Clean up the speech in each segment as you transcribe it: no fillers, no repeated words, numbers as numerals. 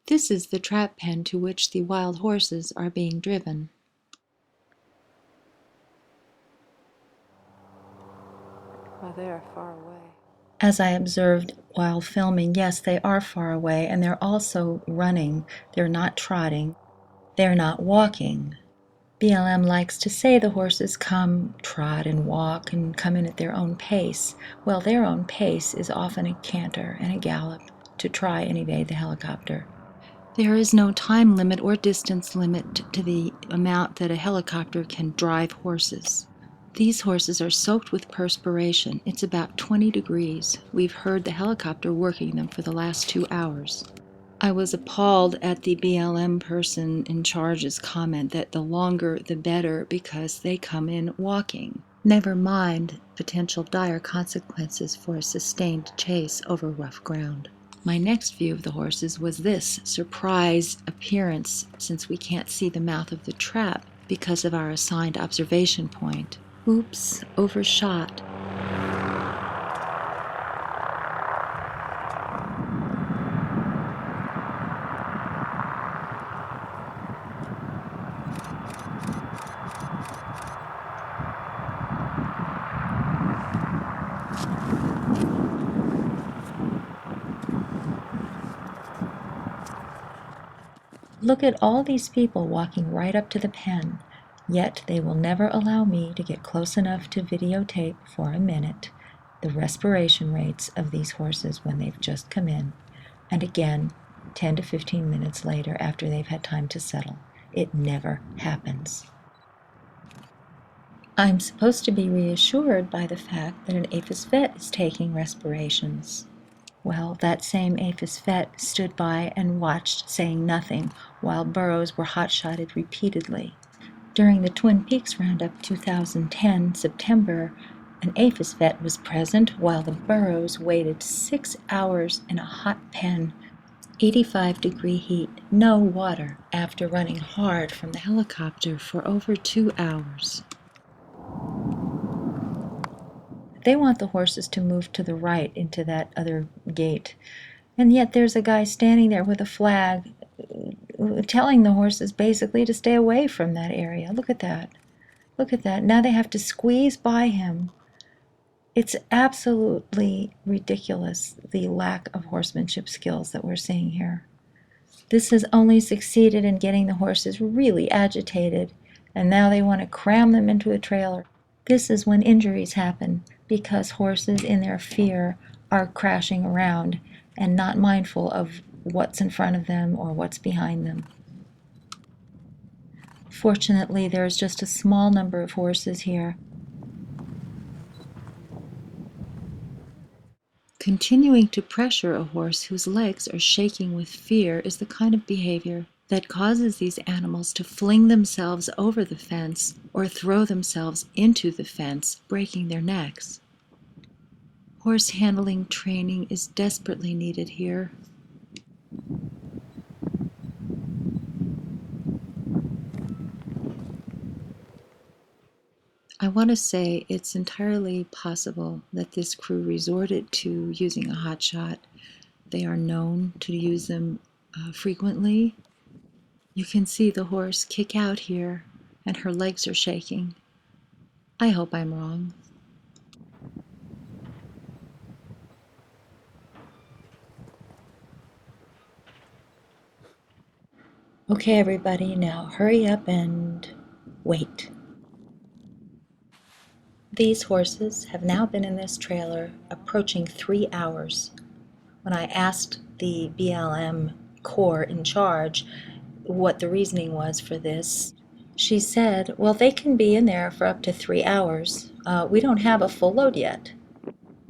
This is the trap pen to which the wild horses are being driven. Oh, they are far away. As I observed while filming, yes, they are far away, and they're also running. They're not trotting. They're not walking. BLM likes to say the horses come, trot, and walk, and come in at their own pace. Well, their own pace is often a canter and a gallop to try and evade the helicopter. There is no time limit or distance limit to the amount that a helicopter can drive horses. These horses are soaked with perspiration. It's about 20 degrees. We've heard the helicopter working them for the last 2 hours. I was appalled at the BLM person in charge's comment that the longer the better because they come in walking. Never mind potential dire consequences for a sustained chase over rough ground. My next view of the horses was this surprise appearance since we can't see the mouth of the trap because of our assigned observation point. Oops, overshot. Look at all these people walking right up to the pen, yet they will never allow me to get close enough to videotape for a minute the respiration rates of these horses when they've just come in, and again 10 to 15 minutes later after they've had time to settle. It never happens. I'm supposed to be reassured by the fact that an APHIS vet is taking respirations. Well, that same APHIS vet stood by and watched, saying nothing, while burros were hot-shotted repeatedly. During the Twin Peaks Roundup 2010 September, an APHIS vet was present while the burros waited 6 hours in a hot pen, 85-degree heat, no water, after running hard from the helicopter for over 2 hours. They want the horses to move to the right into that other gate. And yet there's a guy standing there with a flag telling the horses basically to stay away from that area. Look at that. Look at that. Now they have to squeeze by him. It's absolutely ridiculous, the lack of horsemanship skills that we're seeing here. This has only succeeded in getting the horses really agitated, and now they want to cram them into a trailer. This is when injuries happen, because horses in their fear are crashing around and not mindful of what's in front of them or what's behind them. Fortunately, there's just a small number of horses here. Continuing to pressure a horse whose legs are shaking with fear is the kind of behavior that causes these animals to fling themselves over the fence or throw themselves into the fence, breaking their necks. Horse handling training is desperately needed here. I want to say it's entirely possible that this crew resorted to using a hot shot. They are known to use them frequently. You can see the horse kick out here, and her legs are shaking. I hope I'm wrong. Okay, everybody, now hurry up and wait. These horses have now been in this trailer approaching 3 hours. When I asked the BLM corps in charge what the reasoning was for this, she said, well, they can be in there for up to 3 hours. We don't have a full load yet.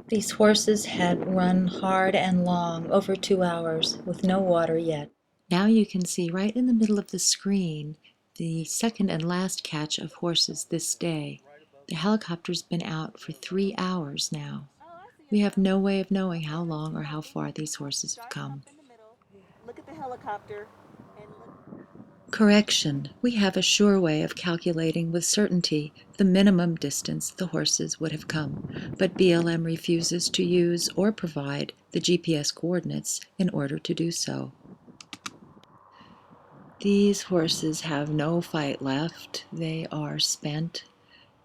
These horses had run hard and long, over 2 hours, with no water yet. Now you can see right in the middle of the screen the second and last catch of horses this day. The helicopter's been out for 3 hours now. We have no way of knowing how long or how far these horses have come. Look at the helicopter and Correction. We have a sure way of calculating with certainty the minimum distance the horses would have come, but BLM refuses to use or provide the GPS coordinates in order to do so. These horses have no fight left. They are spent.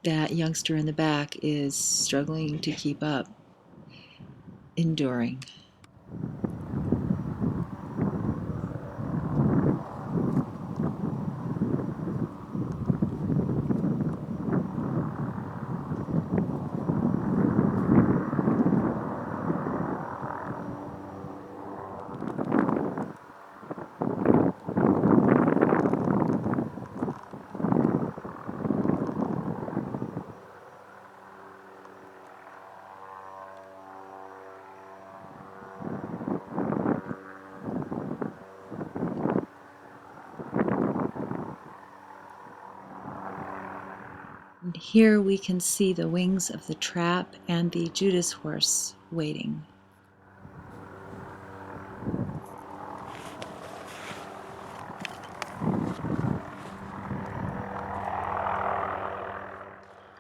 That youngster in the back is struggling to keep up, enduring. And here we can see the wings of the trap and the Judas horse waiting.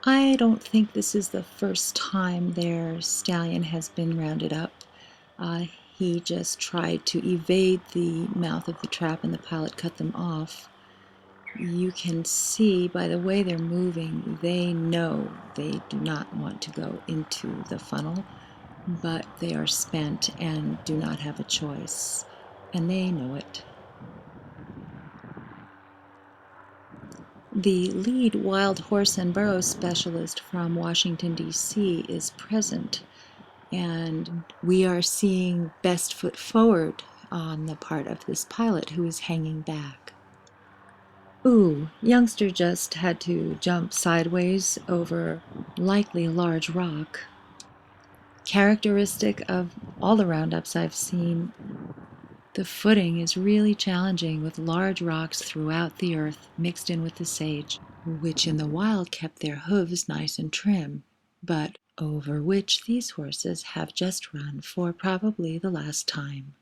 I don't think this is the first time their stallion has been rounded up. He just tried to evade the mouth of the trap and the pilot cut them off. You can see by the way they're moving, they know they do not want to go into the funnel, but they are spent and do not have a choice, and they know it. The lead wild horse and burro specialist from Washington, D.C. is present, and we are seeing best foot forward on the part of this pilot who is hanging back. Ooh, youngster just had to jump sideways over likely a large rock. Characteristic of all the roundups I've seen, the footing is really challenging with large rocks throughout the earth mixed in with the sage, which in the wild kept their hooves nice and trim, but over which these horses have just run for probably the last time.